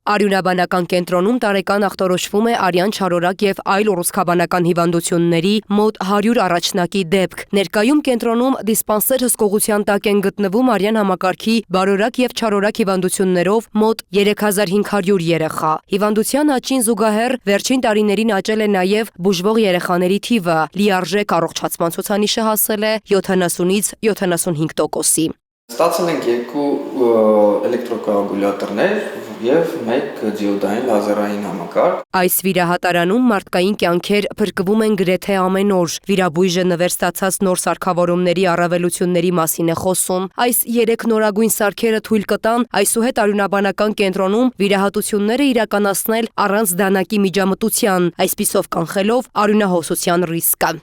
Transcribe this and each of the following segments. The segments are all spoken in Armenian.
Արյունաբանական կենտրոնում տարեկան ախտորոշվում է արյան, չարորակ և այլ ուռուցքաբանական հիվանդությունների մոտ 100 առաջնակի դեպք։ Ներկայում կենտրոնում դիսպանսեր հսկողության տակ են գտնվում արյան համակարգի բարորակ և չարորակ հիվանդություններով մոտ 3500 երեխա։ Հիվանդության աճին զուգահեռ վերջին տարիներին աճել է նաև բուժվող երեխաների թիվը, լիարժեք առողջացման ցուցանիշը հասել է 70-ից 75%-ի։ Ստացել ենք 2 էլեկտրոկոագուլյատորներ և 1 դիոդային լազերային համակարգ։ Այս վիրահատարանում մարդկային կյանքեր փրկվում են գրեթե ամեն օր։ Վիրաբույժը նվեր ստացած նոր սարքավորումների առավելությունների մասին է խոսում։ Այս 3 նորագույն սարքերը թույլ կտան այսուհետ արյունաբանական կենտրոնում վիրահատությունները իրականացնել առանց դանակի միջամտության, այսպիսով կանխելով արյունահոսության ռիսկը։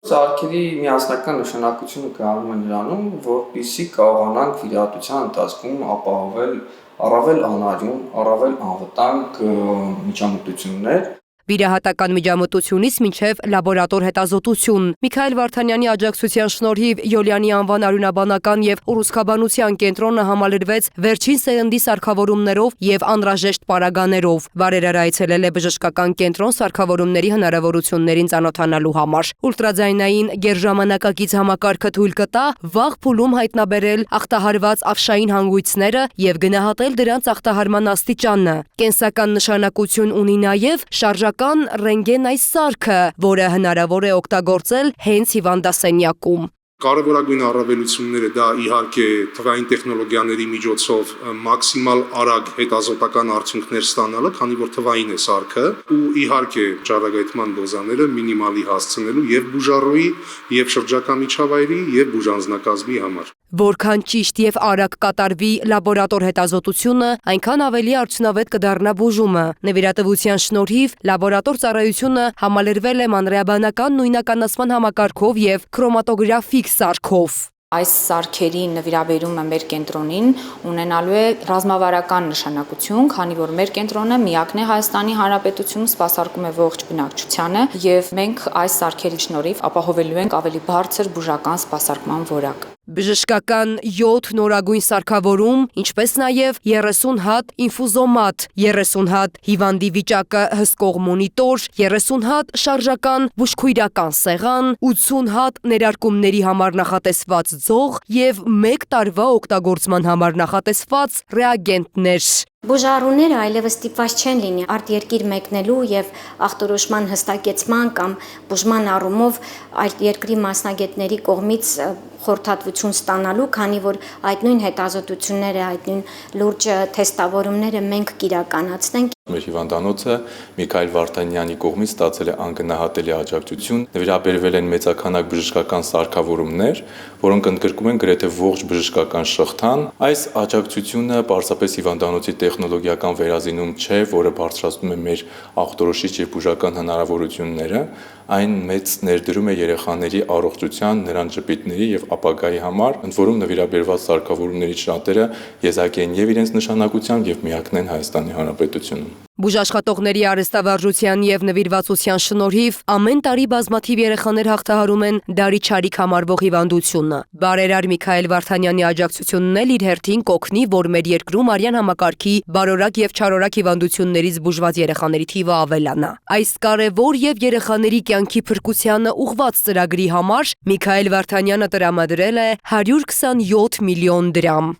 Սարքերի միասնական նշանակությունը կայանում է նրանում, որպեսզի կարողանանք վիրահատության ընթացքում ապահովել առավել անարյուն, առավել անվտանգ միջամտություններ։ Վիրահատական միջամտությունից մինչև լաբորատոր հետազոտություն։ Միքայել Վարդանյանի աջակցության շնորհիվ Յոլյանի անվան արյունաբանական և ուռուցքաբանության կենտրոնը համալրվեց վերջին սերնդի սարքավորումներով և անհրաժեշտ պարագաներով։ Բարերար այցելել է բժշկական կենտրոն սարքավորումների հնարավորություններին ծանոթանալու համար։ Ուլտրաձայնային գերժամանակակից համակարգը թույլ կտա վաղ փուլում հայտնաբերել ախտահարված ավշային հանգույցները և գնահատել դրանց ախտահարման աստիճանը։ Կենսական նշանակություն ունի նաև շարժական ռենտգեն այս սարքը, որը հնարավոր է օգտագործել հենց հիվանդասենյակում։ Կարևորագույն առավելությունները դա իհարկե թվային տեխնոլոգիաների միջոցով մաքսիմալ արագ հետազոտական արդյունքներ ստանալը, քանի որ թվային է սարքը, ու իհարկե ճառագայթման դոզաները մինիմալի հասցնելու եւ բուժառուի, եւ շրջակա միջավայրի, եւ բուժանձնակազմի համար։ Որքան ճիշտ և արագ կատարվի լաբորատոր հետազոտությունը, այնքան ավելի արդյունավետ կդառնա բուժումը։ Նվիրատվության շնորհիվ լաբորատոր ծառայությունը համալրվել է մանրէաբանական նույնականացման համակարգով և քրոմատոգրաֆիկ սարքով։ Այս սարքերի նվիրաբերումը մեր կենտրոնին ունենալու է ռազմավարական նշանակություն, քանի որ մեր կենտրոնը միակն է Հայաստանի Հանրապետությունում սպասարկում է ողջ բնակչությանը, եւ մենք այս սարքերի շնորհիվ ապահովելու ենք ավելի բարձր բուժական սպասարկման որակ։ Բժշկական 7 նորագույն սարքավորում, ինչպես նաև 30 հատ ինֆուզոմատ, 30 հատ հիվանդի վիճակը հսկող մոնիտոր, 30 հատ շարժական բուժքույրական սեղան, 80 հատ ներարկումների համար նախատեսված ձող և 1 տարվա օգտագործման համար նախատեսված ռեագենտներ։ Բուժառուները այլևս ստիպված չեն լինի արտերկիր մեկնելու եւ ախտորոշման հստակեցման կամ բուժման առումով այլ երկրի մասնագետների կողմից խորհրդատվություն ստանալու, քանի որ այդ նույն հետազոտությունները, այդ նույն լուրջ թեստավորումները մենք կիրականացնենք։ Մեր հիվանդանոցը Միքայել Վարդանյանի կողմից ստացել է անգնահատելի աջակցություն, նվիրաբերվել են մեծաքանակ բժշկական սարքավորումներ, որոնք ընդգրկում են գրեթե ողջ բժշկական շղթան։ Այս աջակցությունը պարզապես հիվանդանոցի տեխնոլոգիական վերազինում չէ, որը բարձրացնում է մեր ախտորոշիչ եւ բուժական հնարավորությունները, այն մեծ ներդրում է երեխաների առողջության, նրանց ժպիտների եւ ապագայի համար, ընդ որում նվիրաբերված սարքավորումներից շատերը եզակի են եւ իրենց նշանակությամբ եւ միակն են Հայաստանի Հանրապետությունում։ Բուժաշխատողների արհեստավարժության և նվիրվածության շնորհիվ ամեն տարի բազմաթիվ երեխաներ հաղթահարում են դարի-չարիք համարվող հիվանդությունը։ Բարերար Միքայել Վարդանյանի աջակցությունն էլ իր հերթին կօգնի, որ մեր երկրում արյան համակարգի բարորակ և չարորակ հիվանդություններից բուժված երեխաների թիվը ավելանա։ Այս կարևոր և երեխաների կյանքի փրկությանը ուղղված ծրագրի համար Միքայել Վարդանյանը տրամադրել է 127 միլիոն դրամ։